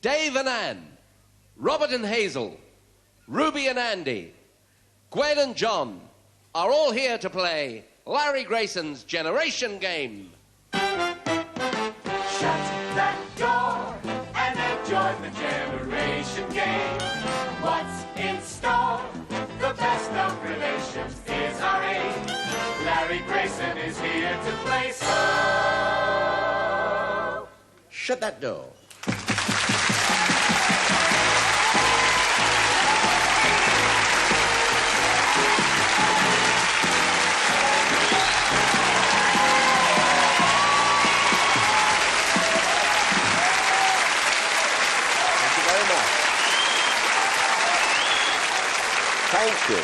Dave and Ann, Robert and Hazel, Ruby and Andy, Gwen and John are all here to play Larry Grayson's Generation Game. Shut that door and enjoy the Generation Game. What's in store? The best of relations is our aim. Larry Grayson is here to play, so Shut that door. Thank you.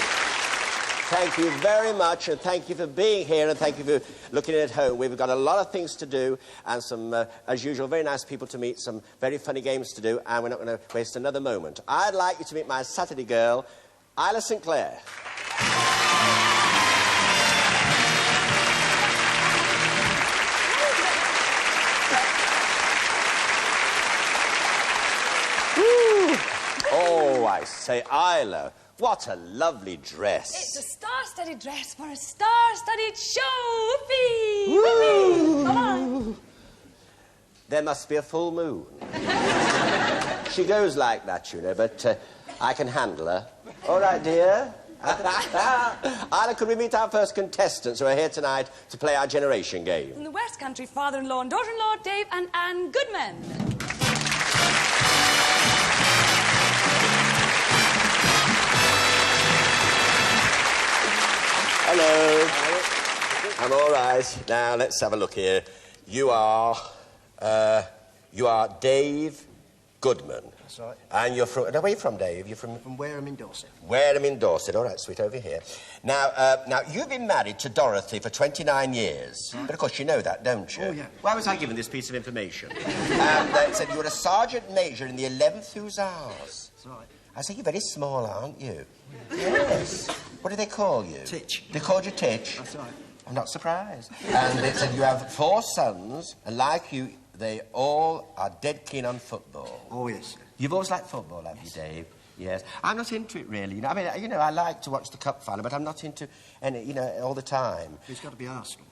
Thank you very much, and thank you for being here, and thank you for looking at home. We've got a lot of things to do, and some, as usual, very nice people to meet, some very funny games to do, and we're not going to waste another moment. I'd like you to meet my Saturday girl, Isla St Clair. Oh, I say, Isla, what a lovely dress. It's a star-studded dress for a star-studded show. Whoopee! Come on. There must be a full moon. She goes like that, you know, but I can handle her. All right, dear. Isla, could we meet our first contestants who are here tonight to play our Generation Game? From the West Country, father-in-law and daughter-in-law, Dave and Ann Goodman. Hello. I'm all right. Now, let's have a look here. You are Dave Goodman. That's right. And you're from... Where are you from, Dave? You're from... From Wareham in Dorset. Wareham in Dorset. All right, sweet, over here. Now, you've been married to Dorothy for 29 years. But, of course, you know that, don't you? Oh, yeah. Why was I given this piece of information? It said you were a sergeant major in the 11th Hussars. That's right. I say, you're very small, aren't you? Yes. What do they call you? Titch. They called you Titch? That's right. I'm not surprised. And it said you have 4 sons, and like you, they all are dead keen on football. Oh, yes. You've always liked football, have you, Dave? Yes. I'm not into it, really. You know, I mean, you know, I like to watch the Cup final, but I'm not into any, you know, all the time. It's got to be Arsenal.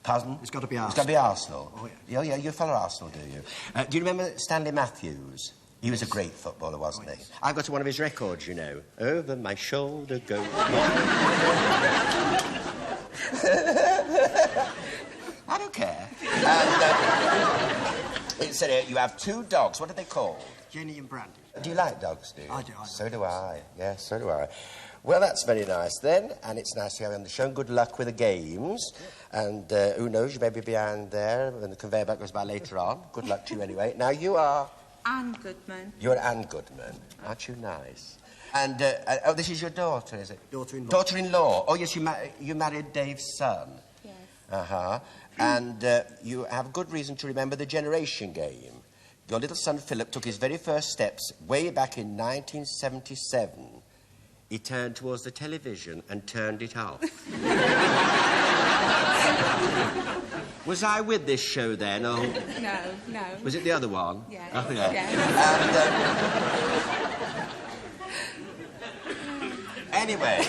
Pardon? It's got to be Arsenal. It's got to be Arsenal? Oh, yeah. Oh, yeah, you follow Arsenal, do you? Do you remember Stanley Matthews? He was a great footballer, wasn't he? I've got one of his records, you know. Over my shoulder goes... I don't care. And it said here, you have 2 dogs. What are they called? Jenny and Brandy. Do you like dogs, do you? I do. So do I. Yes, so do I. Well, that's very nice then, and it's nice to have you on the show, and good luck with the games. And who knows, you may be behind there when the conveyor belt goes by later on. Good luck to you anyway. Now, you are... Ann Goodman. You're Ann Goodman. Aren't you nice? And, oh, this is your daughter, is it? Daughter-in-law. Daughter-in-law. Oh, yes, you married Dave's son. Yes. Uh-huh. And you have good reason to remember the Generation Game. Your little son, Philip, took his very first steps way back in 1977. He turned towards the television and turned it off. Was I with this show then, or...? No, no. Was it the other one? Yeah. Oh, yeah. Yeah. And, anyway,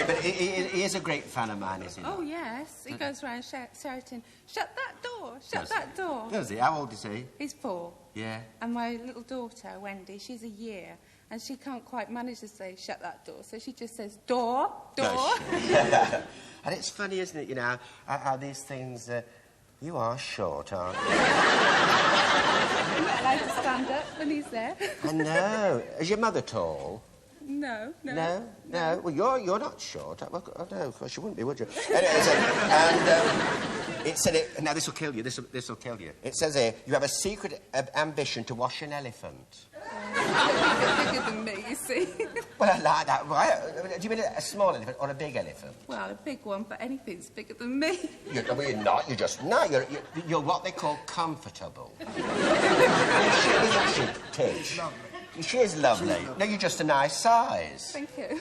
but he is a great fan of mine, isn't he? Oh, yes. He goes around shouting, shut that door, shut that door. Does he? How old is he? He's 4. Yeah. And my little daughter, Wendy, she's a year, and she can't quite manage to say, shut that door, so she just says, door, door. And it's funny, isn't it, you know, how these things... you are short, aren't you? I'm not allowed to stand up when he's there. I know. Is your mother tall? No. No? Well, you're not short. Oh, no, of course you wouldn't be, would you? Anyway, it said... Now, this will kill you. This will kill you. It says here, you have a secret ambition to wash an elephant. Bigger than me, you see. Well, I like that. Right? Do you mean a small elephant or a big elephant? Well, a big one, but anything's bigger than me. You're not. You're just... No, you're what they call comfortable. She is lovely. No, you're just a nice size. Thank you.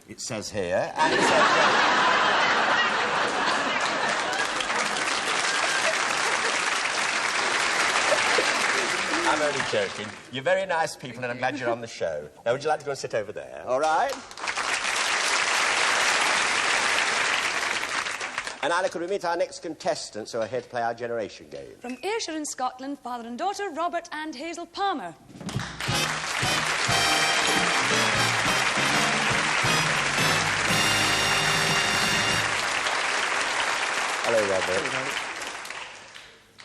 It says here, and it says... I'm only joking. You're very nice people, and I'm glad you're on the show. Now, would you like to go and sit over there? All right? And Isla, could we meet our next contestants who are here to play our generation game? From Ayrshire in Scotland, father and daughter, Robert and Hazel Palmer. Hello, Robert.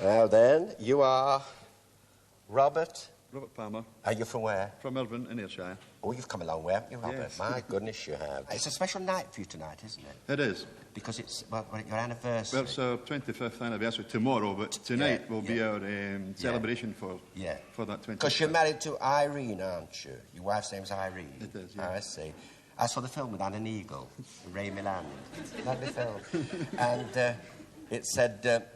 Now then, you are Robert? Robert Palmer. Are you from where? From Melbourne in Ayrshire. Oh, you've come a long way, haven't you, Robert? Yes. My goodness, you have. It's a special night for you tonight, isn't it? It is. Because it's, well, your anniversary. Well, it's our 25th anniversary tomorrow, but tonight will be our celebration for that 25th. Because you're married to Irene, aren't you? Your wife's name's Irene. It is, yeah. Oh, I see. I saw the film with Anne and Eagle, Ray Milland. Lovely film. And it said,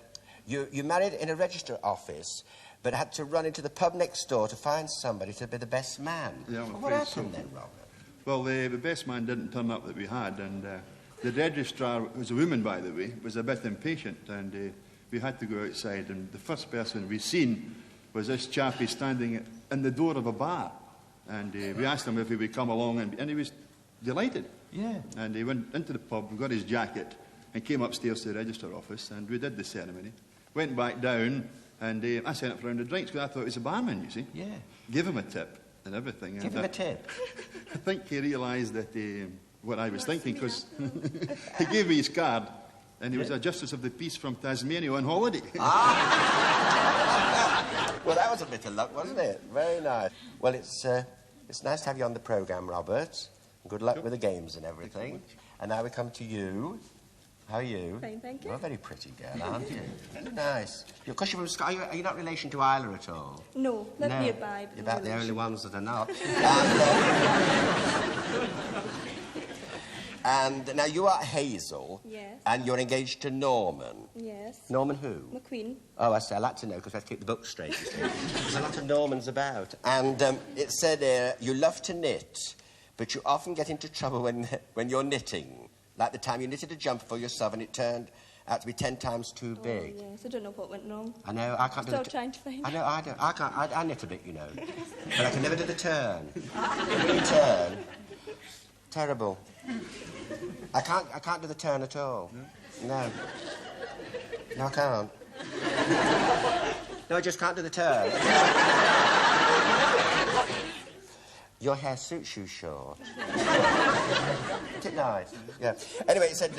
you married in a register office, but had to run into the pub next door to find somebody to be the best man. Yeah, I'm well, what afraid happened so. then, Robert? Well, the best man didn't turn up that we had, and the registrar, who was a woman, by the way, was a bit impatient, and we had to go outside, and the first person we seen was this chappie standing in the door of a bar, and we asked him if he would come along, and he was delighted. Yeah. And he went into the pub, got his jacket, and came upstairs to the register office, and we did the ceremony. Went back down, and I sent it for a round of drinks, because I thought he was a barman, you see. Yeah. Give him a tip and everything. Give and him a tip. I think he realised that what I was thinking, because he gave me his card, and he was a Justice of the Peace from Tasmania on holiday. Well, that was a bit of luck, wasn't it? Very nice. Well, it's nice to have you on the programme, Robert. Good luck with the games and everything. And now we come to you. How are you? Fine, thank you. You're a very pretty girl, aren't you? Very nice. Because you're from Scotland, are you not relation to Isla at all? No, not nearby. You're about the only ones that are not. And now you are Hazel. Yes. And you're engaged to Norman. Yes. Norman who? McQueen. Oh, I see. I'd like to know, because we have to keep the book straight, you see. There's a lot of Normans about. And it said you love to knit, but you often get into trouble when you're knitting. Like the time you knitted a jumper for yourself and it turned out to be 10 times too big. Oh, yes. I don't know what went wrong. I know, I can't do Still the... trying to find I know, I don't. I can't. I knit a bit, you know. But I can never do the turn. When you turn, terrible. I can't do the turn at all. No. No, I can't. No, I just can't do the turn. Your hair suits you short. Isn't it nice? Yeah. Anyway, it said,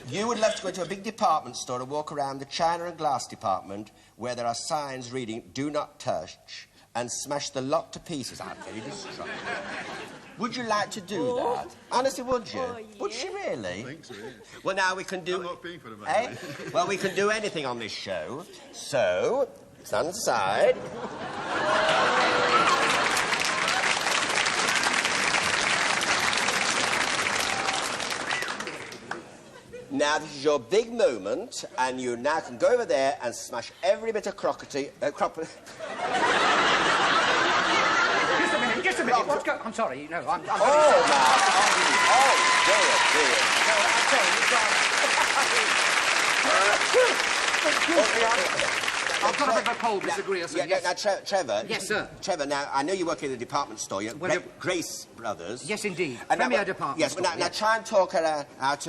you would love to go to a big department store and walk around the china and glass department where there are signs reading, do not touch, and smash the lot to pieces. I'm very distraught. Would you like to do that? Honestly, would you? Oh, yeah. Would she really? I think so, yeah. Well, now we can do... I'm not paying for it, by the way. Well, we can do anything on this show. So, stand aside. Now, this is your big moment, and you now can go over there and smash every bit of crockery... Just a minute. What's going on? I'm sorry. No, I'm Oh, man. Oh, dear. I've got a bit of a cold, Mr. Grayson. Yeah, now, Trevor. Yes, sir. Trevor, now, I know you work in the department store. You're Well, Grace Brothers. Yes, indeed. And now, Premier department Yes, store, but now yes. try and talk her out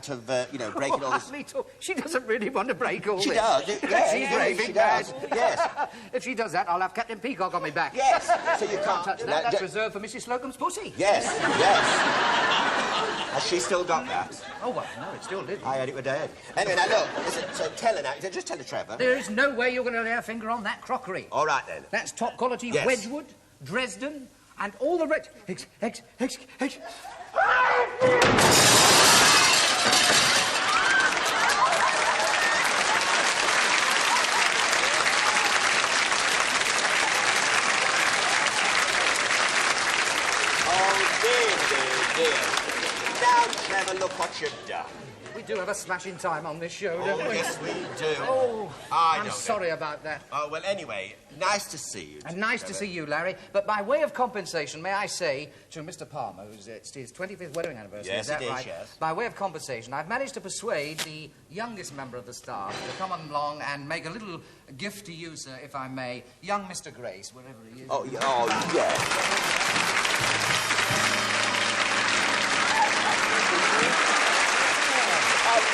of breaking all this... She doesn't really want to break all She this. does. Yeah, She's raving she mad. does. Yes. If she does that, I'll have Captain Peacock on my back. Yes. So you Can't can't... touch that. That's reserved for Mrs. Slocum's pussy. Yes, yes. Has she still got that? Oh, well, no, it's still living. I heard it were dead. Anyway, now look, listen, so tell her now. Just tell her, Trevor. There is no way you're going to lay a finger on that crockery. All right, then. That's top quality Yes. Wedgwood, Dresden, and all the rest. Oh, dear. now, Trevor, look what you've done. We do have a smashing time on this show, don't we? Yes, we do. Oh, I'm sorry about that. Oh, well, anyway, nice to see you. And nice to see you, Larry. But by way of compensation, may I say to Mr. Palmer, who's it's his 25th wedding anniversary, Yes, is that it is, right? yes. By way of compensation, I've managed to persuade the youngest member of the staff to come along and make a little gift to you, sir, if I may. Young Mr. Grace, wherever he is. Oh, yes.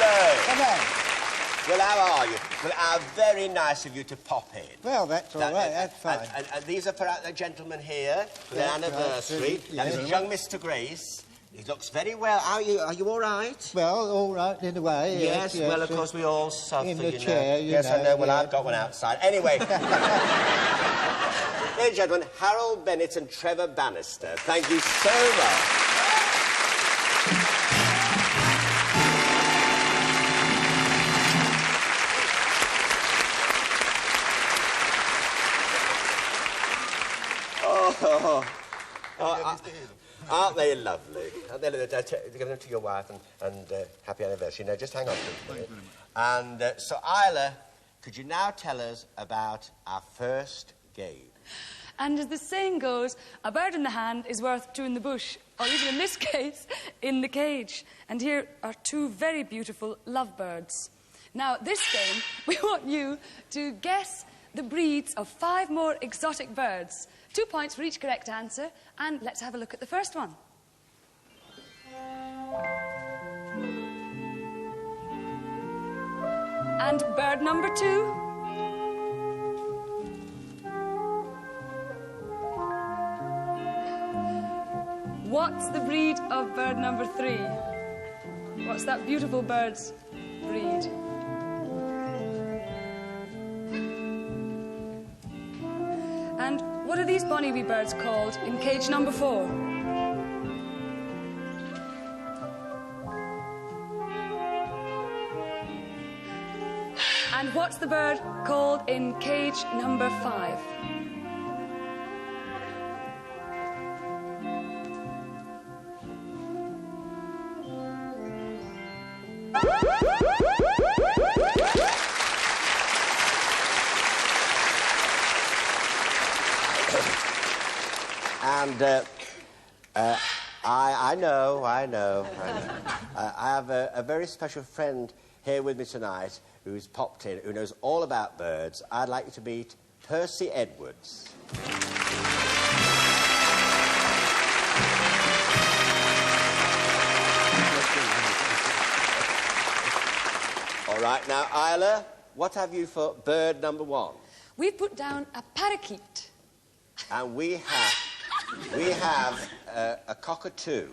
Hello. Come on. Well, how are you? Well, how very nice of you to pop in. Well, that's all right. That's fine. And these are for the gentlemen here for their That's anniversary. right. And this is young Mr. Grace. He looks very well. How are you? Are you all right? Well, all right in a way. Yes, well, of course, we all suffer, in the you know. chair, you yes, know, I know. Well, yeah. I've got one outside. Anyway. Ladies and gentlemen, Harold Bennett and Trevor Bannister. Thank you so much. Aren't they lovely? Aren't they lovely? Give them to your wife and happy anniversary. Now, just hang on to them. And so, Isla, could you now tell us about our first game? And as the saying goes, a bird in the hand is worth two in the bush, or even in this case, in the cage. And here are two very beautiful lovebirds. Now, this game, we want you to guess the breeds of 5 more exotic birds. 2 points for each correct answer, and let's have a look at the first one. And bird number 2. What's the breed of bird number 3? What's that beautiful bird's breed? And what are these bonny wee birds called in cage number 4? And what's the bird called in cage number 5? And I know. I have a very special friend here with me tonight who's popped in, who knows all about birds. I'd like you to meet Percy Edwards. All right, now, Isla, what have you for bird number 1? We've put down a parakeet. And we have a cockatoo.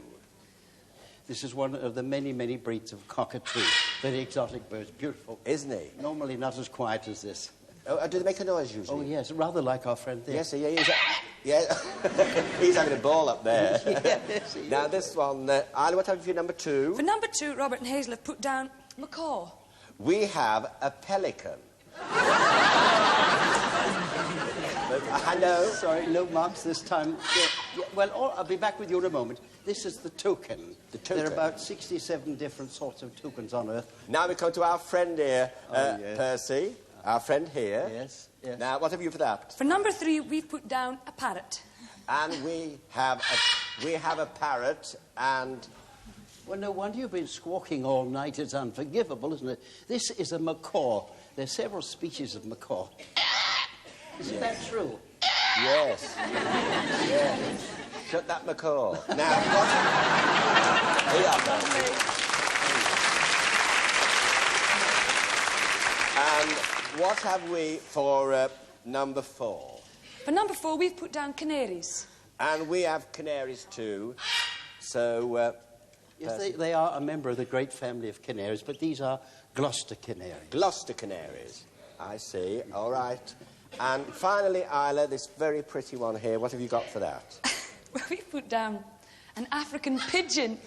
This is one of the many, many breeds of cockatoo. Very exotic birds. Beautiful. Isn't he? Normally not as quiet as this. Oh, do they make a noise usually? Oh, yes. Rather like our friend there. Yes, he's having a ball up there. Yes, now, this one, Isla, what have you for number 2? For number 2, Robert and Hazel have put down macaw. We have a pelican. Hello? Sorry, no marks this time. Well, I'll be back with you in a moment. This is the toucan. The toucan. There are about 67 different sorts of toucans on Earth. Now we come to our friend here, yes. Percy. Our friend here. Yes, yes. Now, what have you for that? For number 3, we've put down a parrot. And we have a parrot and... Well, no wonder you've been squawking all night. It's unforgivable, isn't it? This is a macaw. There are several species of macaw. Isn't that true? Yes. Yes. Shut that macaw. Now, what... Here you are, Percy. And what have we for number 4? For number 4, we've put down canaries. And we have canaries too. So... Yes, they are a member of the great family of canaries, but these are Gloucester canaries. Gloucester canaries. I see. All right. And finally, Isla, this very pretty one here. What have you got for that? Well, we've put down an African pigeon.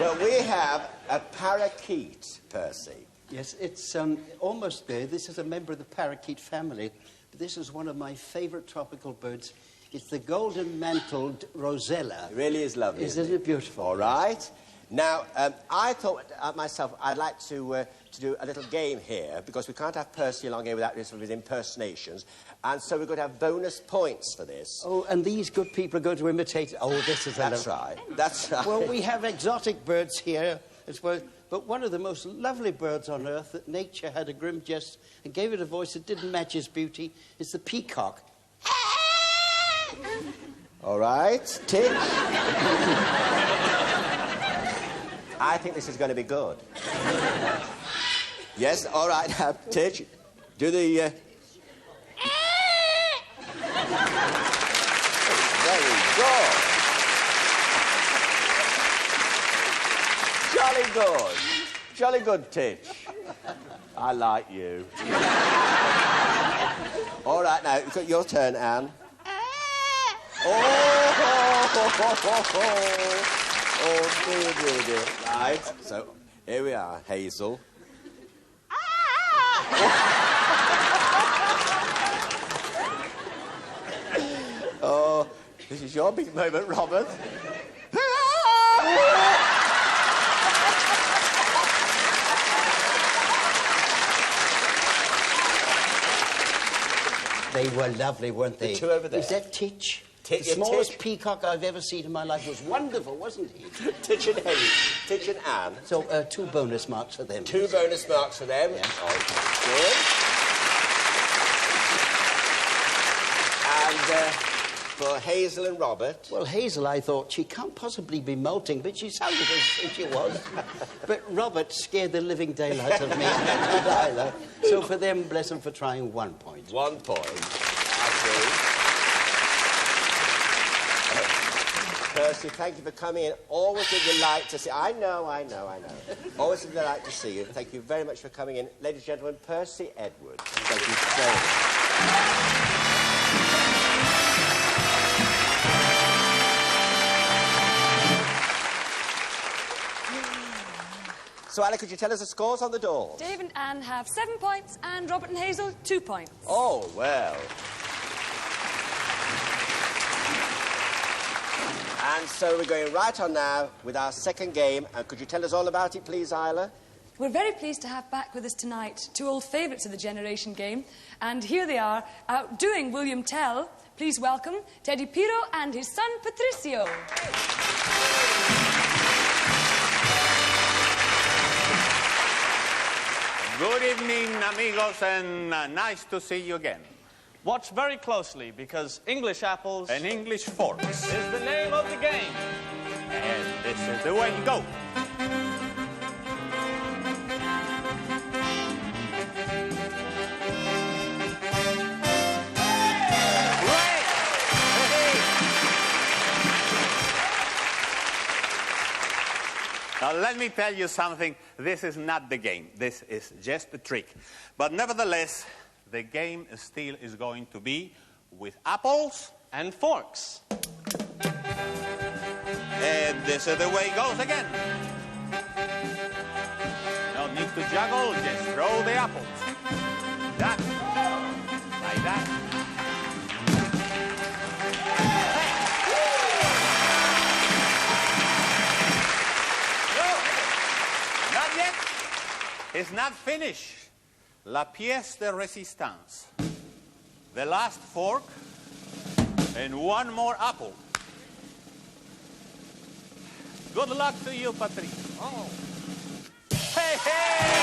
Well, we have a parakeet, Percy. Yes, it's almost there. This is a member of the parakeet family. But this is one of my favourite tropical birds. It's the golden-mantled rosella. It really is lovely. Isn't it beautiful? All right. Now, I thought myself I'd like to do a little game here, because we can't have Percy along here without this with impersonations, and so we're going to have bonus points for this. Oh, and these good people are going to imitate... Oh, this is... That's right. That's right. Well, we have exotic birds here as well, but one of the most lovely birds on earth that nature had a grim jest and gave it a voice that didn't match its beauty is the peacock. All right, Titch. I think this is going to be good. Yes, all right, Titch. Do the... Very good. Jolly good. Jolly good, Titch. I like you. All right, now, your turn, Anne. Oh, dear. Right, so here we are, Hazel. Oh, this is your big moment, Robert. They were lovely, weren't they? The two over there. Is that Titch? The smallest peacock I've ever seen in my life. Was wonderful, wasn't he? Titch and Hayes. Titch and Anne. So, 2 bonus marks for them. 2 bonus marks for them. Yeah. Oh, good. And for Hazel and Robert. Well, Hazel, I thought, she can't possibly be molting, but she sounded as if she was. But Robert scared the living daylight of me and Isla. So for them, bless them for trying 1 point. 1 point. I see. Percy, thank you for coming in. Always a delight to see... I know. Always a delight to see you. Thank you very much for coming in. Ladies and gentlemen, Percy Edwards. Thank you very much. So, Alec, could you tell us the scores on the doors? Dave and Anne have 7 points, and Robert and Hazel 2 points. Oh, well... And so we're going right on now with our second game. And could you tell us all about it, please, Isla? We're very pleased to have back with us tonight 2 old favourites of the Generation Game. And here they are, outdoing William Tell. Please welcome Teddy Piro and his son, Patricio. Good evening, amigos, and nice to see you again. Watch very closely, because English apples... and English forks is the name of the game. And this is the way you go. Now, let me tell you something. This is not the game. This is just a trick. But nevertheless... the game still is going to be with apples and forks. And this is the way it goes again. No need to juggle, just throw the apples. That. Like that. No, not yet. It's not finished. La pièce de résistance. The last fork and 1 more apple. Good luck to you, Patrick. Oh. Hey, hey!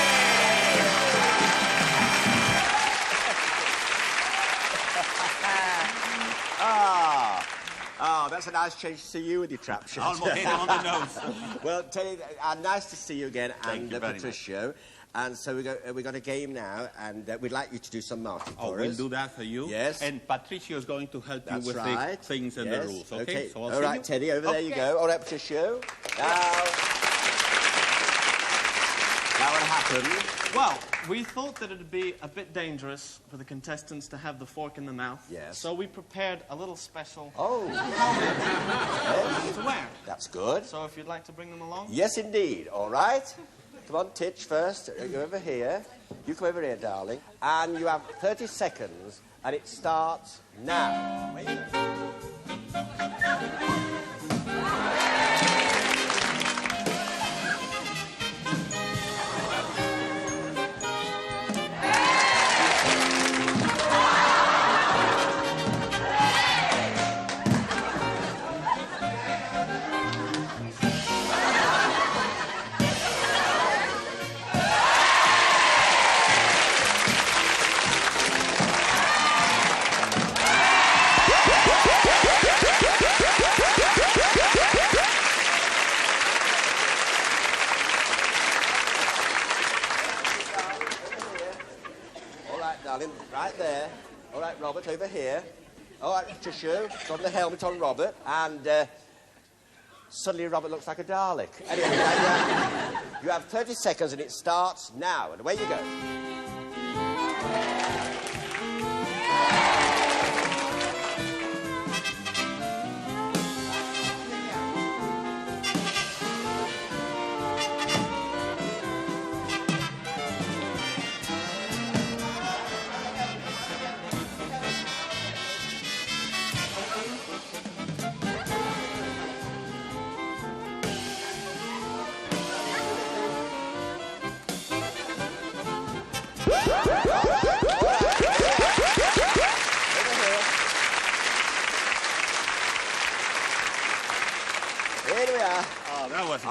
That's a nice change to see you with your trap shot. Almost hit him on the nose. Well, Teddy, nice to see you again, Thank you very Patricio. much. And so we got a game now, and we'd like you to do some marking for us. We'll do that for you. Yes. And Patricio is going to help That's you with right. the things and yes. the rules, okay? So I'll all see right, you. Teddy, over there you go. All right, Patricio. Now what happened? Well, we thought that it would be a bit dangerous for the contestants to have the fork in the mouth. Yes. So we prepared a little special... Oh. helmet to wear. That's good. So if you'd like to bring them along. Yes, indeed. All right. Come on, Titch first. You're over here. You come over here, darling. And you have 30 seconds, and it starts now. Where you go? Right there. All right, Robert, over here. All right, Patricia, got the helmet on Robert, and suddenly Robert looks like a Dalek. Anyway, you have 30 seconds, and it starts now. And away you go.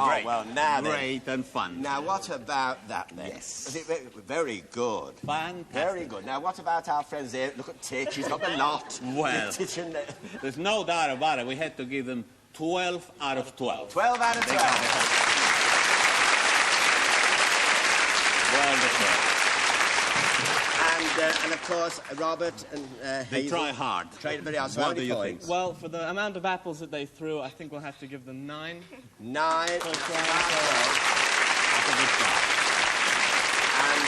Great. Well, now great and fun. Now, what about that, then? Yes. Was it very good? Fantastic. Very good. Now, what about our friends here? Look at Titch, he's got the lot. Well, there's no doubt about it. We had to give them 12 out of 12. 12 out of 12. Well deserved. And of course, Robert and they Hazel try hard. Tried very hard. So what do you think? Well, for the amount of apples that they threw, I think we'll have to give them 9. 9. That's a good start. And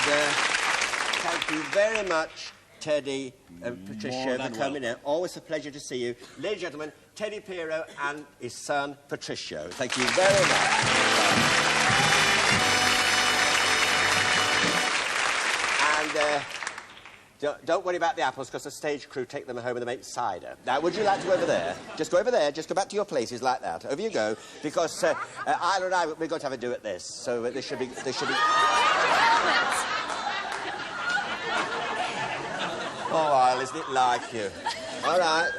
thank you very much, Teddy and Patricia, for coming in. Always a pleasure to see you. Ladies and gentlemen, Teddy Piero and his son, Patricio. Thank you very much. And don't worry about the apples, because the stage crew take them home and they make cider. Now, would you like to go over there? Just go over there. Just go back to your places like that. Over you go. Because Isla and I, we're going to have a do at this. So there should be... Oh, Isla, isn't it like you? All right.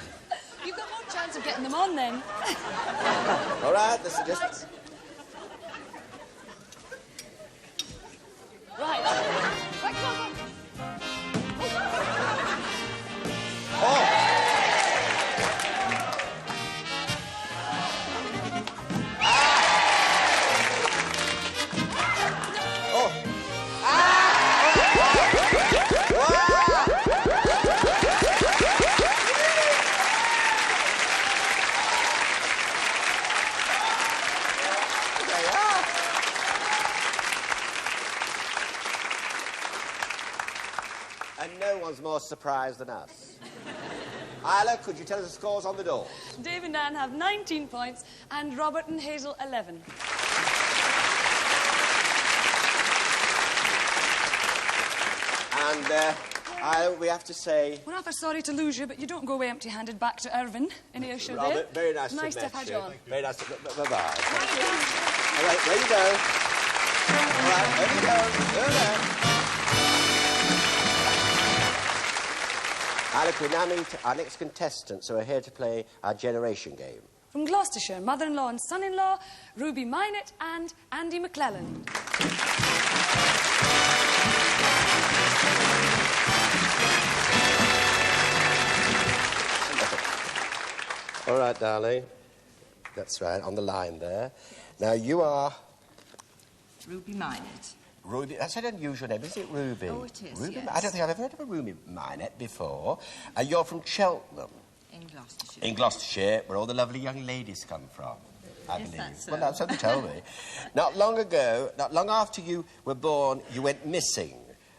You've got more chance of getting them on, then. All right, this is just... Right. Right, come on. Oh! And no one's more surprised than us. Isla, could you tell us the scores on the door? Dave and Dan have 19 points, and Robert and Hazel 11. And Isla, we have to say... We're awful sorry to lose you, but you don't go away empty-handed back to Irvine in Ayrshire. Robert, very nice to have had you on. Very nice to... Bye-bye. All right, there you go. All right, there you go. There. Alec, we now meet our next contestants who are here to play our generation game. From Gloucestershire, mother-in-law and son-in-law, Ruby Minott and Andy McClellan. All right, darling. That's right, on the line there. Now, you are... Ruby Minott. Ruby, that's an unusual name, is it, Ruby? Oh, it is, Ruby, yes. I don't think I've ever heard of a Ruby Minott before. You're from Cheltenham. In Gloucestershire. In Gloucestershire, where all the lovely young ladies come from, I believe. That's so. Well, that's what they told me. Not long ago, not long after you were born, you went missing.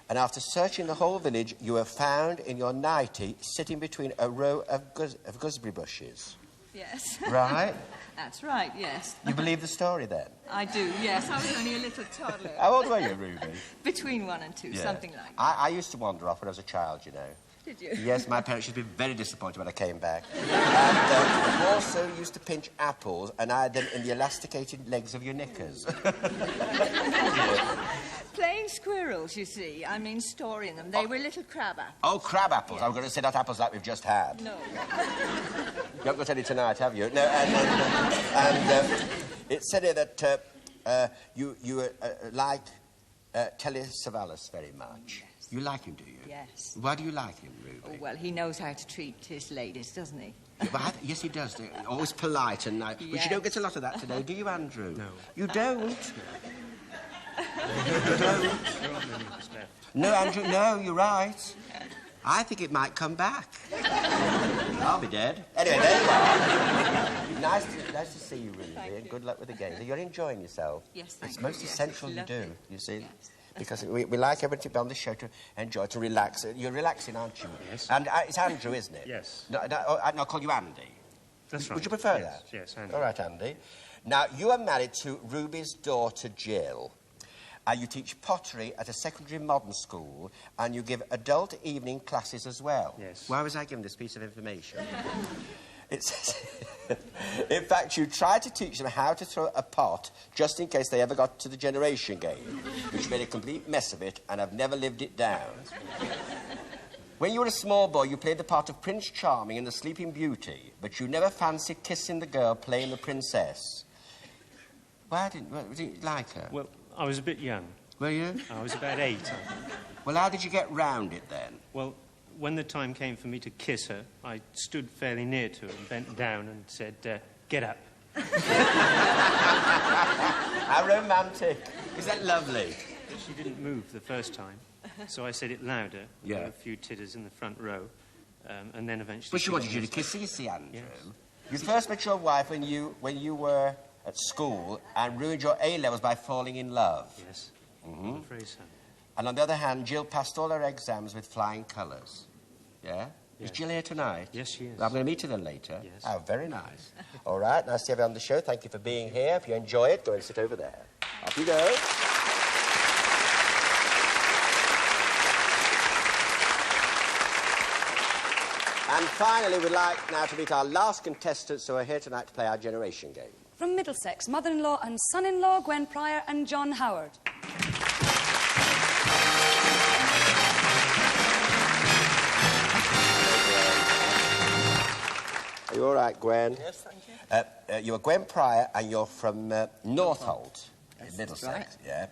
And after searching the whole village, you were found in your nightie, sitting between a row of gooseberry bushes. Yes. Right. That's right, yes. You believe the story, then? I do, yes. I was only a little toddler. How old were you, Ruby? Between 1 and 2, Yeah. something like that. I used to wander off when I was a child, you know. Did you? Yes, my parents should be very disappointed when I came back. And also used to pinch apples and hide them in the elasticated legs of your knickers. Playing squirrels, you see. I mean, storing them. They were little crab apples. Oh, crab apples. Yes. I was going to say not apples like we've just had. No. You haven't got any tonight, have you? No, and it said here that you like Telly Savalas very much. Yes. You like him, do you? Yes. Why do you like him, Ruby? Oh, well, he knows how to treat his ladies, doesn't he? Yes, he does. Always polite and nice. Yes. But you don't get a lot of that today, do you, Andrew? No. You don't? You don't? No, Andrew, no, you're right. I think it might come back. I'll be dead. Anyway, there you are. Nice to see you, Ruby. And good luck with the game. You're enjoying yourself. Yes, it's you. most Yes, essential it's you do, lovely. you see. Yes. Because we like everyone to be on the show to enjoy, to relax. You're relaxing, aren't you? Yes. And it's Andrew, isn't it? Yes. No, I'll call you Andy. That's right. Would you prefer Yes, that? yes, Andy. All right, Andy. Now, you are married to Ruby's daughter, Jill. You teach pottery at a secondary modern school, and you give adult evening classes as well. Yes. Why was I given this piece of information? It says, in fact, you tried to teach them how to throw a pot just in case they ever got to the generation game, which made a complete mess of it, and have never lived it down. When you were a small boy, you played the part of Prince Charming in The Sleeping Beauty, but you never fancied kissing the girl playing the princess. Why didn't you like her? Well, I was a bit young. Were you? I was about 8, I think. Well, how did you get round it, then? Well, when the time came for me to kiss her, I stood fairly near to her and bent down and said, get up. How romantic. Is that lovely? She didn't move the first time, so I said it louder. Yeah. There were a few titters in the front row, and then eventually... But she wanted you to kiss her, you see, Andrew. Yes. You first met your wife when you were at school and ruined your A-levels by falling in love. Yes, Mm-hmm. I'm afraid so. And on the other hand, Jill passed all her exams with flying colours. Yeah? Is Yes. Jill here tonight? Yes, she is. Well, I'm going to meet her then later. Yes. Oh, very nice. All right, nice to have you on the show. Thank you for being here. If you enjoy it, go and sit over there. Off you go. And finally, we'd like now to meet our last contestants who are here tonight to play our generation game. From Middlesex, mother-in-law and son-in-law, Gwen Pryor and John Howard. Are you all right, Gwen? Yes, thank you. You're Gwen Pryor, and you're from Northolt, in Middlesex. Right. Yeah.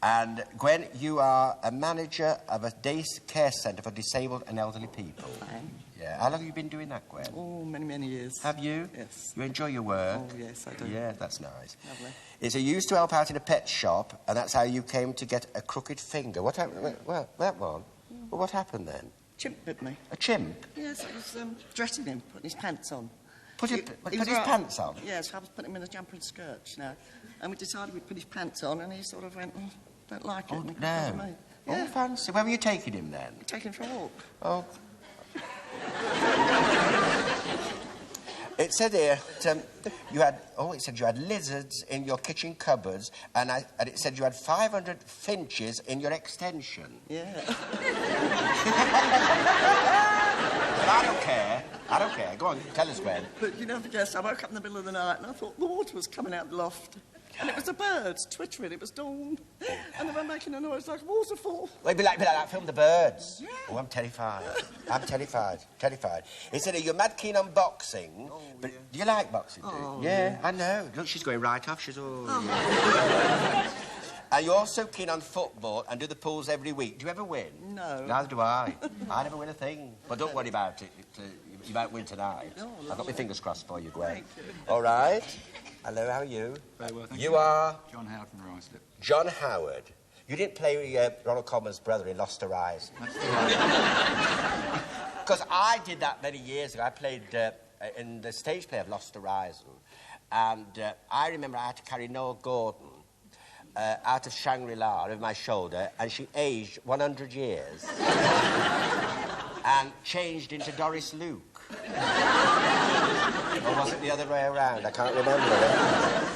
And Gwen, you are a manager of a day care centre for disabled and elderly people. Fine. Yeah. How long have you been doing that, Gwen? Oh, many, many years. Have you? Yes. You enjoy your work? Oh, yes, I do. Yeah, that's nice. Lovely. It's you used to help out in a pet shop, and that's how you came to get a crooked finger. What happened? Well, that one. Well, what happened then? Chimp bit me. A chimp? Yes, I was dressing him, putting his pants on. Put his was right. pants on? Yes, I was putting him in a jumper and skirt, you know. And we decided we'd put his pants on, and he sort of went, don't like it. Oh, and he no. come to me. Oh, Yeah, fancy. Where were you taking him then? take him for a walk. Oh. It said here that you had, it said you had lizards in your kitchen cupboards, and it said you had 500 finches in your extension. Yeah. But I don't care. I don't care. Go on, tell us, Gwen. But you never guess, I woke up in the middle of the night, and I thought the water was coming out the loft. And it was the birds twittering. It was dawn. And they were making a noise like a waterfall. Well, it'd be like that film, The Birds. Yeah. Oh, I'm terrified. I'm terrified. It said you're mad keen on boxing, but do you like boxing, do you? Oh, Yeah, I know. Look, she's going right off. She's all... And you're also keen on football and do the pools every week. Do you ever win? No. Neither do I. I never win a thing. But don't worry about it. You might win tonight. Oh, I've got my fingers crossed for you, Gwen. Thank you. All right. Hello, how are you? Very well, thank You are? John Howard from Ruislip. John Howard. You didn't play Ronald Colman's brother in Lost Horizon. Because I did that many years ago. I played in the stage play of Lost Horizon. And I remember I had to carry Noel Gordon out of Shangri-La over my shoulder, and she aged 100 years and changed into Doris Luke. Or was it the other way around? I can't remember.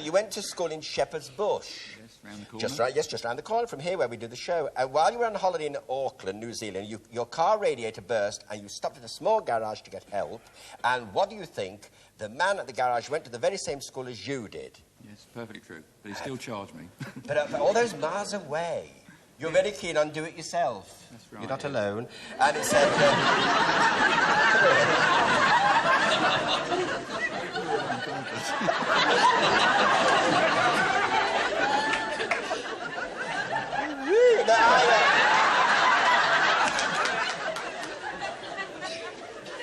You went to school in Shepherd's Bush. Yes, round the corner. Just round the corner from here where we do the show. While you were on holiday in Auckland, New Zealand, your car radiator burst and you stopped at a small garage to get help. And what do you think? The man at the garage went to the very same school as you did. Yes, perfectly true. But he still charged me. But all those miles away, you're very keen on do it yourself. That's right. You're not alone. And it said...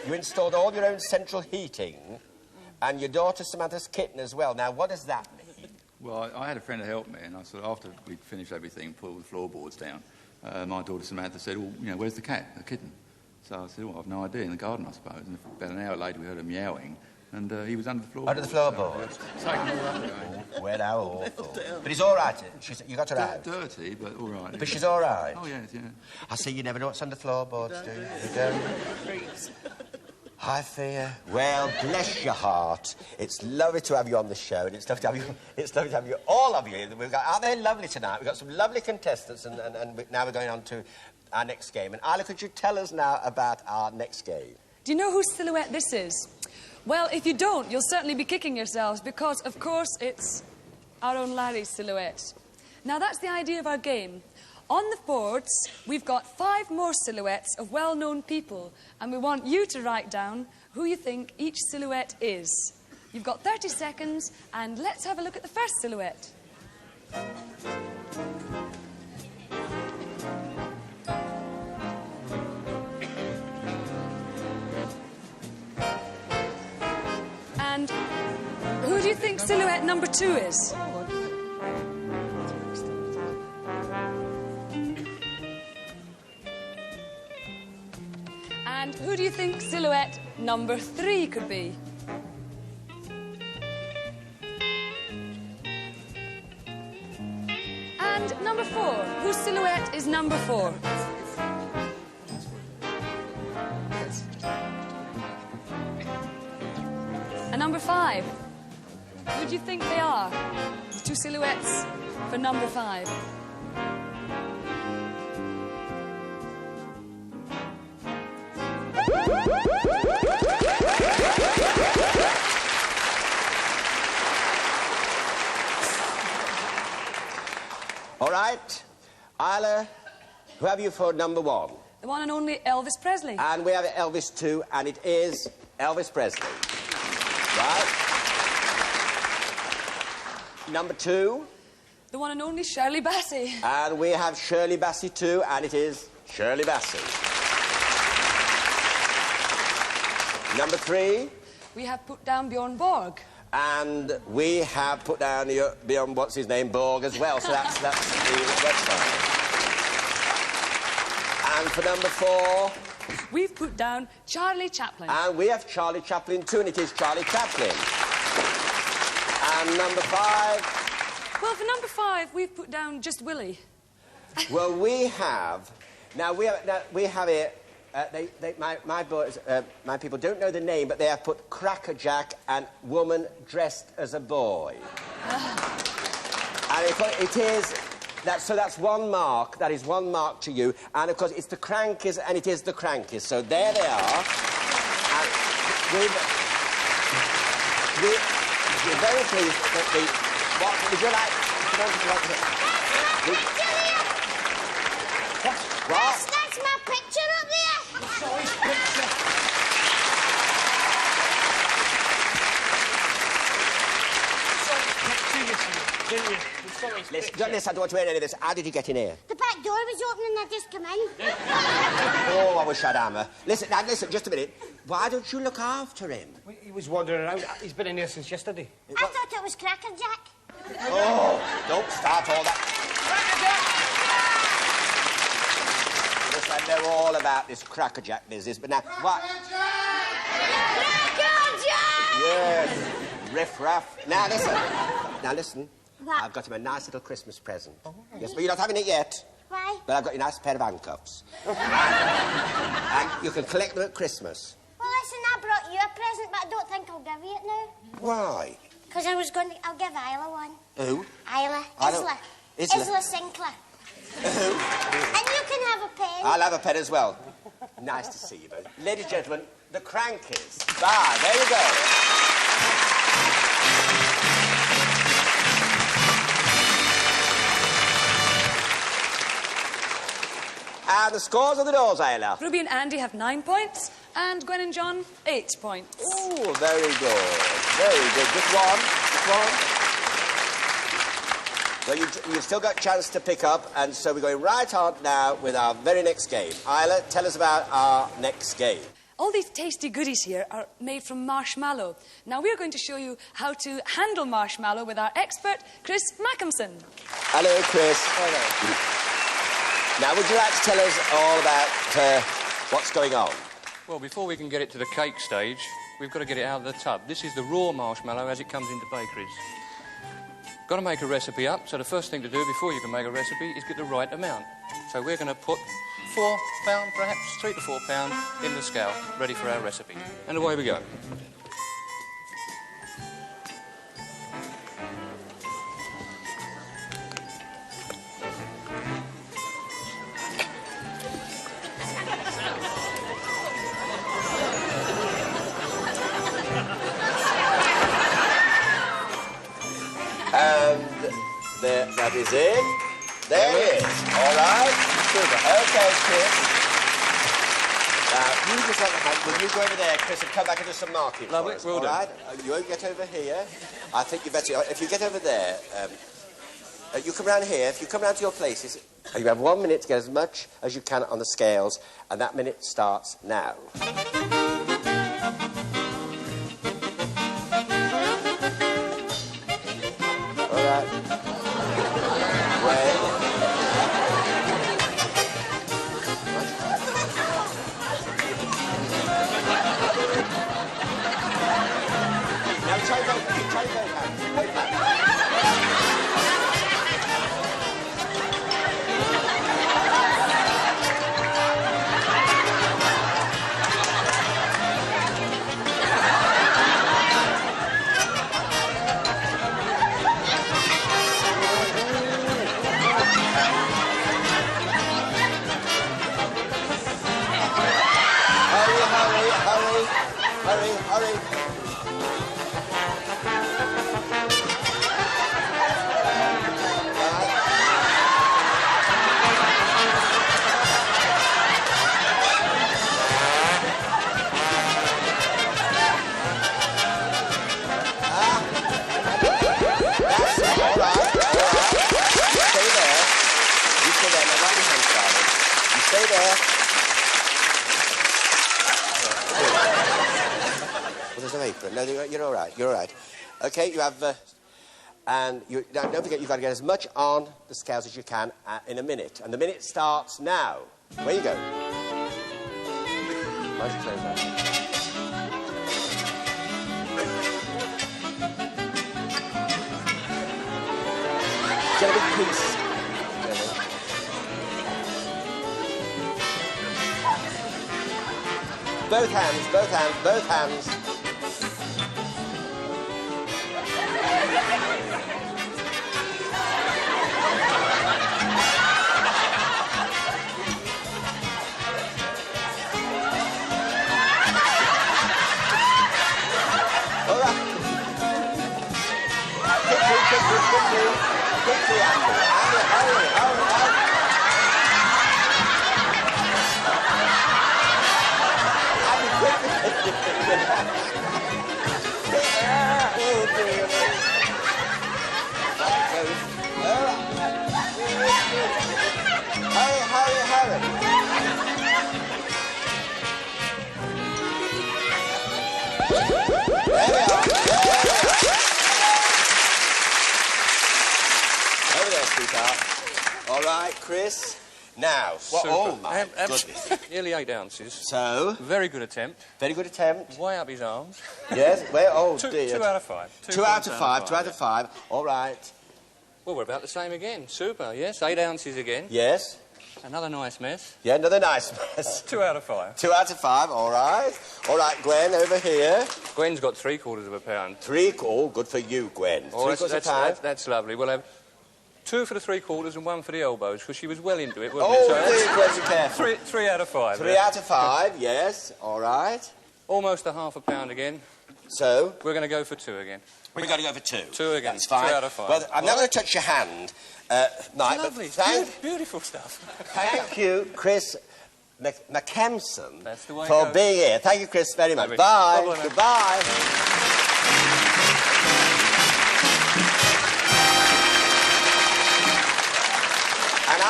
You installed all your own central heating and your daughter Samantha's kitten as well. Now, what does that mean? Well, I had a friend to help me, and I sort of, after we'd finished everything, put all the floorboards down, my daughter Samantha said, well, you know, where's the kitten? So I said, well, I've no idea, in the garden, I suppose. And about an hour later, we heard him meowing, and he was under the floorboard. Under the floorboard? So, well, how awful. But he's all right. You got her out? Dirty, but all right. But she's all right? Oh, yes, yeah. I see you never know what's under floorboards, do you? You don't? I fear. Well, bless your heart. It's lovely to have you on the show, and it's lovely to have you. It's lovely to have you, all of you. Aren't they lovely tonight? We've got some lovely contestants, and now we're going on to our next game. And Isla, could you tell us now about our next game? Do you know whose silhouette this is? Well, if you don't, you'll certainly be kicking yourselves because, of course, it's our own Larry's silhouette. Now, that's the idea of our game. On the boards, we've got 5 more silhouettes of well-known people, and we want you to write down who you think each silhouette is. You've got 30 seconds, and let's have a look at the first silhouette. And who do you think silhouette number 2 is? And who do you think silhouette number 3 could be? And number 4, whose silhouette is number 4? And number 5, who do you think they are? The 2 silhouettes for number 5. All right. Isla, who have you for number 1? The one and only Elvis Presley. And we have Elvis too, and it is Elvis Presley. Right. Number 2. The one and only Shirley Bassey. And we have Shirley Bassey too, and it is Shirley Bassey. Number 3. We have put down Bjorn Borg. And we have put down Bjorn, what's his name, Borg as well. So that's the website. And for number 4... we've put down Charlie Chaplin. And we have Charlie Chaplin too, and it is Charlie Chaplin. And number 5... well, for number 5, we've put down just Willie. Well, we have... Now, we have it... my boys, my people don't know the name, but they have put Cracker Jack and woman dressed as a boy. And it is... so that's 1 mark. That is 1 mark to you. And, of course, it's the Crankies, and it is the Crankies. So there they are. And we're very pleased that what would you like... What? That's my picture up there. Saw his picture. Listen, I don't want to hear any of this. How did you get in here? The back door was open and I just come in. Oh, I wish I'd hammer. Listen, now, listen, just a minute. Why don't you look after him? He was wandering around. He's been in here since yesterday. I thought it was Cracker Jack. Oh, don't start all that. Listen, I know all about this Cracker Jack business, but now... what? Cracker Jack! Yes, riff-raff. Now, listen. Now, listen. What? I've got him a nice little Christmas present. Yes, but you're not having it yet. Why? But I've got you a nice pair of handcuffs. And You can collect them at Christmas. Well, listen, I brought you a present, but I don't think I'll give you it now. Why? Because I'll give Isla one. Who? Isla. Isla. Isla St Clair. Who? And you can have a pen. I'll have a pen as well. Nice to see you both. Ladies and gentlemen, the Crankies. Bye. There you go. And the scores on the doors, Isla. Ruby and Andy have 9 points, and Gwen and John, 8 points. Oh, very good. Very good. Just one. Well, you've still got a chance to pick up, and so we're going right on now with our very next game. Isla, tell us about our next game. All these tasty goodies here are made from marshmallow. Now we're going to show you how to handle marshmallow with our expert, Chris Mackinson. Hello, Chris. Hello. Now, would you like to tell us all about what's going on? Well, before we can get it to the cake stage, we've got to get it out of the tub. This is the raw marshmallow as it comes into bakeries. Got to make a recipe up, so the first thing to do before you can make a recipe is get the right amount. So we're going to put 4 pound, perhaps 3 to 4 pound in the scale, ready for our recipe. And away we go. And that is it. There it is. All right. Super. Okay, Chris. You just let the hand. Will you go over there, Chris, and come back and do some marking for us? Will do. All right. You won't get over here. I think you better. If you get over there, you come round here. If you come round to your places, you have 1 minute to get as much as you can on the scales, and that minute starts now. No, you're all right. You're all right. Okay, you have... and now, don't forget, you've got to get as much on the scales as you can in a minute. And the minute starts now. Where you go? Why don't you close that? Get a big piece. Both hands, both hands, both hands. All right, Chris. Now, what? Oh my goodness! Nearly 8 ounces. So, very good attempt. Very good attempt. Way up his arms. Yes. Well, oh dear. 2 out of 5. 2 out of 5. 2 out of 5. All right. Well, we're about the same again. Super. Yes. 8 ounces again. Yes. Another nice mess. Yeah, another nice mess. 2 out of 5. 2 out of 5, all right. All right, Gwen, over here. Gwen's got 3/4 of a pound. Oh, good for you, Gwen. Oh, 3/4 of a pound. that's lovely. We'll have 2 for the 3/4 and 1 for the elbows, because she was well into it, wasn't Oh, it? So dear, Gwen, be careful. 3 out of 5. 3 out of 5, yes, all right. Almost a half a pound again. So? We're going to go for 2 again. We've got to go for 2. 2 again. That's fine. 2 out of 5. Well, I'm not going to touch your hand, Mike, Lovely. but Beautiful stuff. thank you, Chris McKempson, That's the way for it goes. being here. Thank you, Chris, very much. Lovely. Bye. Bye-bye now. Goodbye. And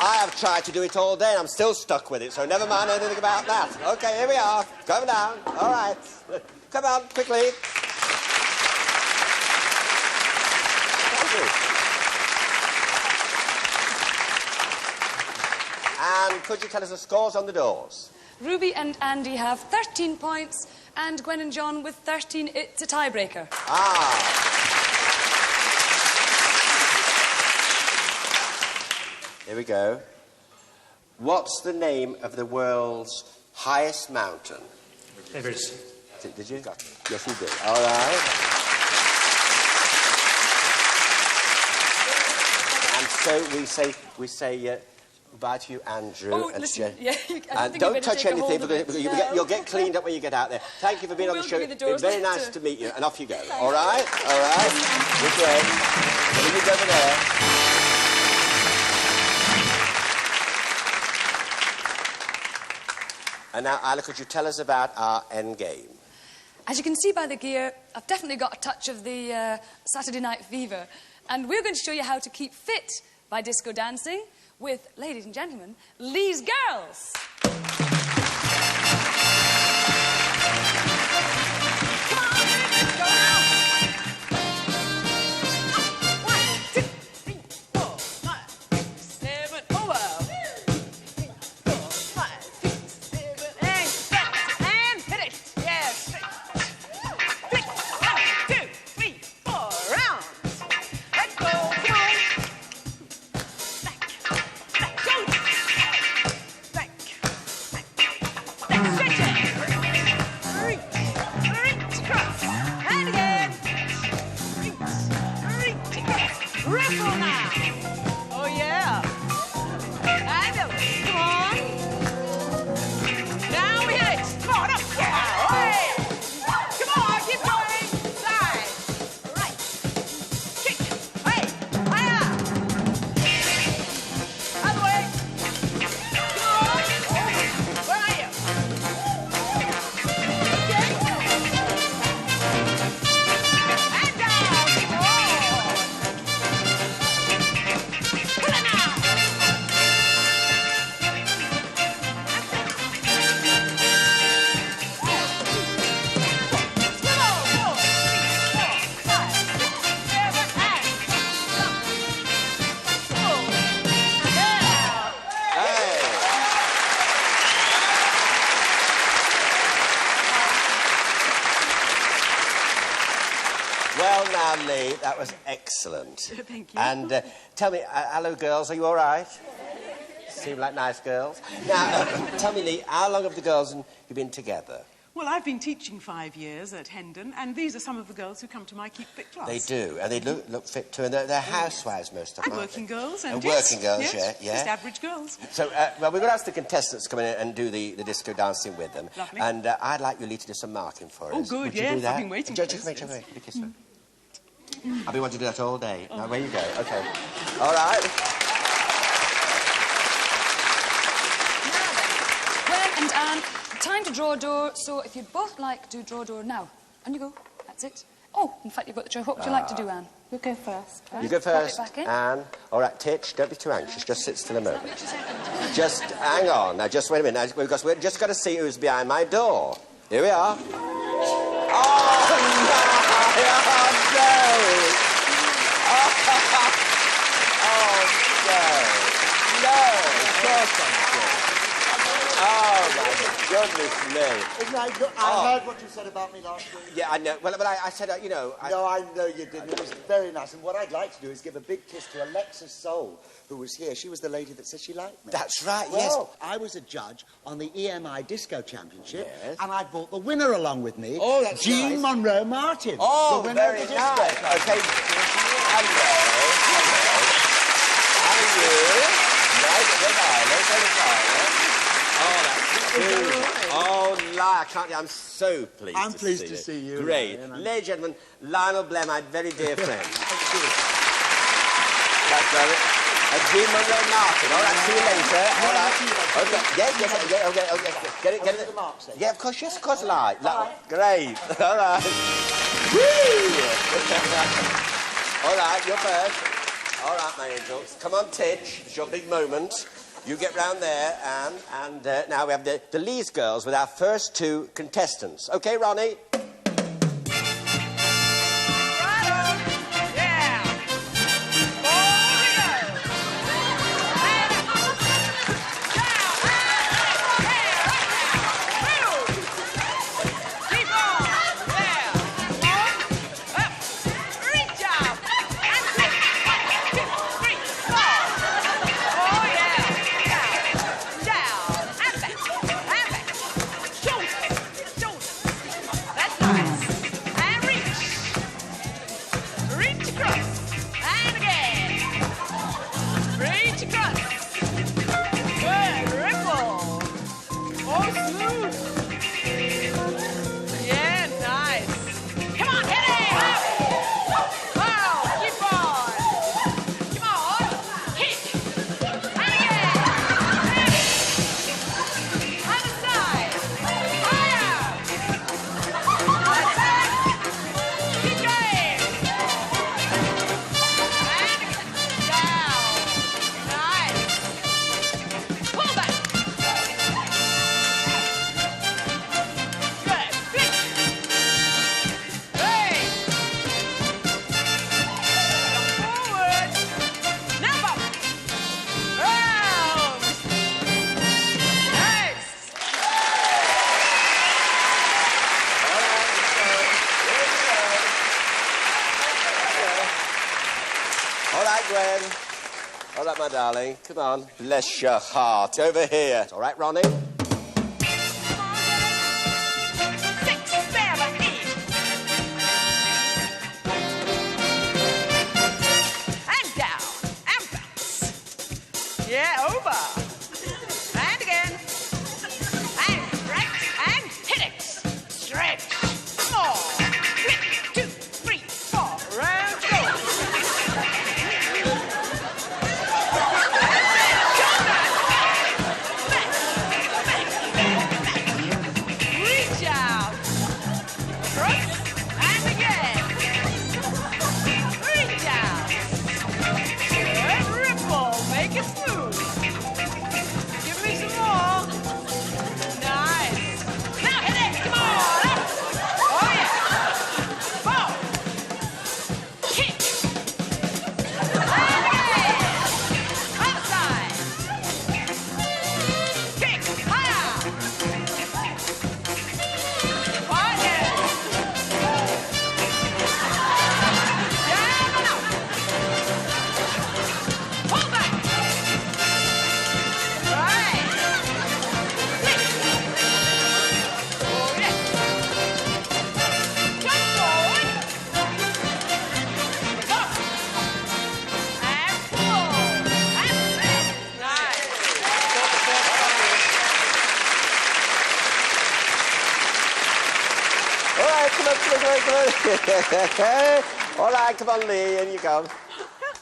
I have tried to do it all day, and I'm still stuck with it, so never mind anything about that. Okay, here we are. Come down. All right. Come on, quickly. Thank you. And could you tell us the scores on the doors? Ruby and Andy have 13 points, and Gwen and John with 13. It's a tiebreaker. Here we go. What's the name of the world's highest mountain? Everest. Did you? Yes, you did. All right. And so we say goodbye to you, Andrew. Oh, and listen, Jen. yeah, I think don't you better touch take a anything hold of because it. you'll get cleaned up when you get out there. Thank you for being on the show. Give you the It's been doors very nice later. to meet you. And off you go. All right? All right? You're great. Well, you go over there. And now, Isla, could you tell us about our end game? As you can see by the gear, I've definitely got a touch of the Saturday night fever. And we're going to show you how to keep fit by disco dancing with, ladies and gentlemen, Lee's Girls. Well, now, Lee, that was excellent. Thank you. And tell me, hello, girls, are you all right? Seem like nice girls. Now, tell me, Lee, how long have the girls and you been together? Well, I've been teaching 5 years at Hendon, and these are some of the girls who come to my Keep Fit class. They do, and they look fit too, and they're housewives, most of them. And aren't working they? girls. And yes, working girls, yes, yeah. Just average girls. So, well, we're going to ask the contestants to come in and do the disco dancing with them. Lovely. And I'd like you, Lee, to do some marking for us. Oh, good, Would you yes, do that? I've been waiting Just for come this, here, a kiss her. I've been wanting to do that all day. Now, where you go? Okay. All right. Gwen and Anne, time to draw a door. So if you'd both like to draw a door now. On you go. That's it. Oh, in fact, you've got the choice. What would you like to do, Anne? You go first. Right? You go Pop it first, back in. Anne. All right, Titch, don't be too anxious. Just sit still a moment. Just hang on. Now, just wait a minute. Now, because we've just got to see who's behind my door. Here we are. Oh, no! Oh, no! No, of course I'm good. Oh, my goodness me. Isn't that good? I heard what you said about me last week. Yeah, I know. Well, but I said, you know... No, I know you didn't. It was very nice. And what I'd like to do is give a big kiss to Alexis Soul, who was here. She was the lady that said she liked me. That's right, well, yes. I was a judge on the EMI Disco Championship, yes. and I brought the winner along with me. Oh, that's Jean nice. Monroe Martin. Oh, the winner very of the nice. Disco. Okay. Hello. How are you? Nice. Oh, I can't. I'm so pleased. I'm pleased to see you. Great. Larry, Ladies and gentlemen, Lionel Blair, my very dear friend. Thank you. That's right. And Jean Monroe Martin. All right, see you later. All right. Okay. Yes. Okay. Get it. Yeah, of course. Yes, of course. Great. All right. Woo! All right, you're first. All right, my angels. Come on, Titch. It's your big moment. You get round there, and now we have the Lees girls with our first two contestants. Okay, Ronnie? Gwen. All right, my darling. Come on. Bless your heart. Over here. All right, Ronnie? 6, 7, 8. And down. And bounce. Yeah, over. And again. And right. And hit it. Stretch. More. 1, 2, 3, 4. Round go. All right, come on, Lee, in you go.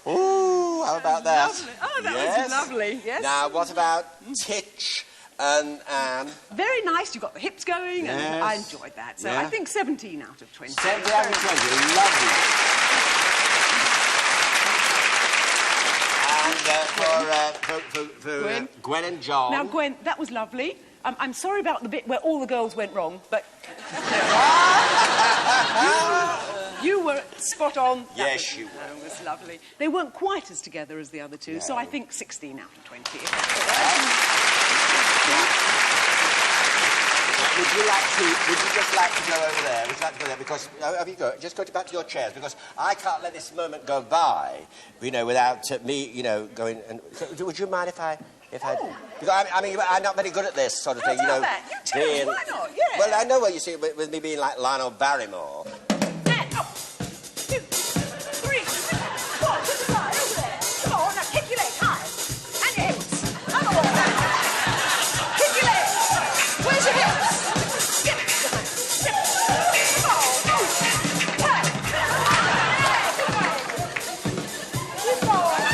Ooh, how about that? Lovely. Oh, that was lovely, yes. Now, what about Titch and Anne? Very nice, you got the hips going, and Yes. I enjoyed that. So Yeah. I think 17 out of 20. 70 out of 20, lovely. And for Gwen and John. Now, Gwen, that was lovely. I'm sorry about the bit where all the girls went wrong, but... you were spot on. Yes, you were. That was lovely. They weren't quite as together as the other two, so I think 16 out of 20. Would you just like to go over there? Would you like to go there? Because, have you got, just go back to your chairs, because I can't let this moment go by, you know, without me, you know, going and... So, would you mind if I... Because I mean, I'm not very good at this sort of thing, you know. You tell me, why not? Yeah. Well, I know what you see with me being like Lionel Barrymore. 1, 2, 3, 4, to the side, over there. Come on, now kick your legs high. And your hips. Other way. Kick your legs. Where's your hips? Skip. Skip. Come on, move. Turn. Keep going.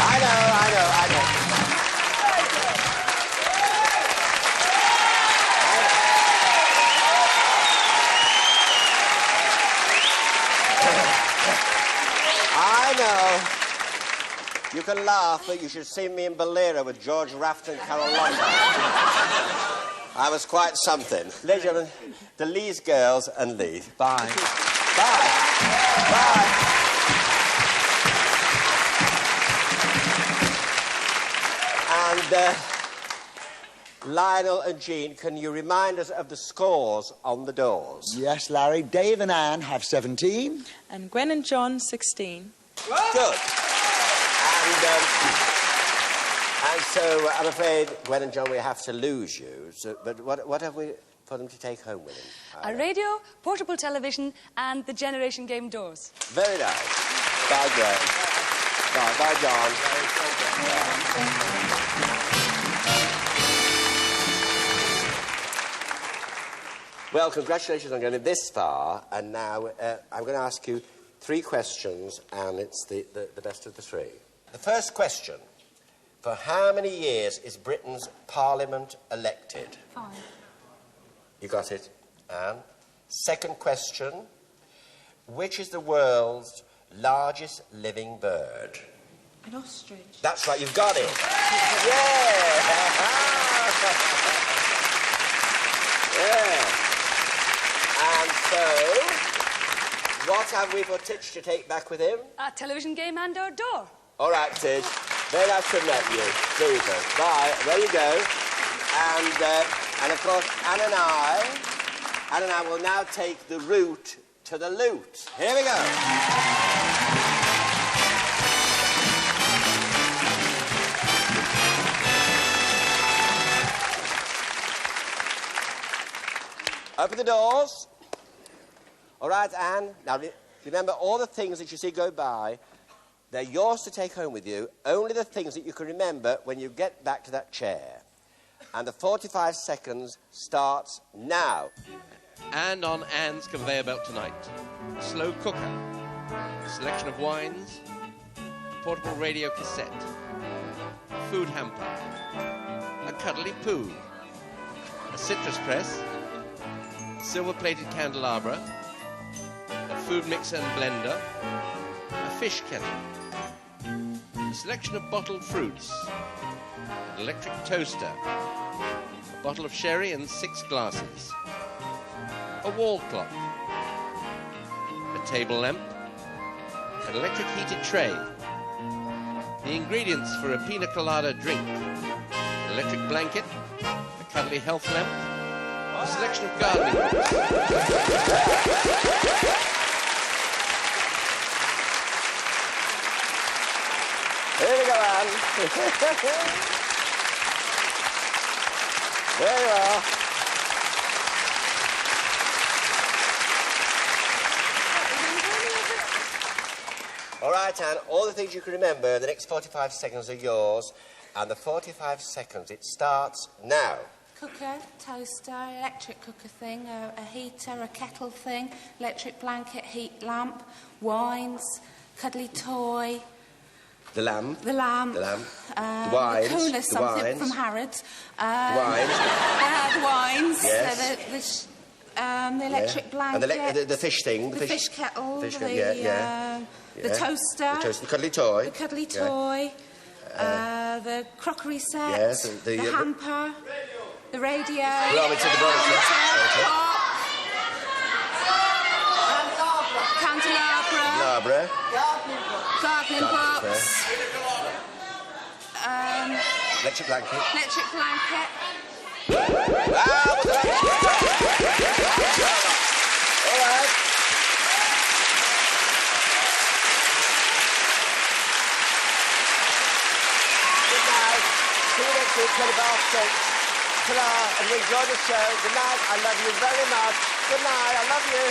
I know. I know. You can laugh, but you should see me in Bolero with George Raft and Carol Lombard. I was quite something. Ladies and gentlemen, the Lees girls and Lee. Bye. Bye. Bye. And, Lionel and Jean, can you remind us of the scores on the doors? Yes, Larry. Dave and Anne have 17. And Gwen and John, 16. Good. And so, I'm afraid, Gwen and John, we have to lose you. So, but what have we for them to take home with them? A radio, portable television, and the Generation Game doors. Very nice. Bye, Gwen. Bye, John. Well, congratulations on getting this far, and now I'm going to ask you 3 questions, and it's the best of the 3. The first question, for how many years is Britain's Parliament elected? 5. You got it, Anne. Second question, which is the world's largest living bird? An ostrich. That's right, you've got it. Yeah! Yeah. And so, what have we for Titch to take back with him? A television game and our door. All right, Titch. Very nice to have met you. Super. Bye. There you go. And of course, Anne and I will now take the route to the loot. Here we go. Open the doors. All right, Anne. Now, remember, all the things that you see go by, they're yours to take home with you. Only the things that you can remember when you get back to that chair. And the 45 seconds starts now. And on Anne's conveyor belt tonight, a slow cooker, a selection of wines, a portable radio cassette, a food hamper, a cuddly poo, a citrus press, a silver-plated candelabra, a food mixer and blender, a fish kettle, a selection of bottled fruits, an electric toaster, a bottle of sherry and 6 glasses, a wall clock, a table lamp, an electric heated tray, the ingredients for a pina colada drink, an electric blanket, a cuddly health lamp, a selection of gardening books. Here we go, Anne. There you are. All right, Anne, all the things you can remember, the next 45 seconds are yours, and the 45 seconds, it starts now. Cooker, toaster, electric cooker thing, a heater, a kettle thing, electric blanket, heat lamp, wines, cuddly toy. The lamp. The lamp. The lamp. The wines. cooler, The something wines. from Harrods. The wines. The wines. Yes. The electric blanket. And the fish thing. The fish kettle. Fish the, kettle, yeah. The toaster. The toaster. The cuddly toy. The cuddly toy. The crockery set. Yes. The hamper. The radio. Barometer, the barometer. Candelabra. Candelabra. Gardening book. Electric blanket. Electric blanket. All right. Good night. See you next week, 20 6. Ta-ra, and we enjoy the show. Good night. I love you very much. Good night. I love you.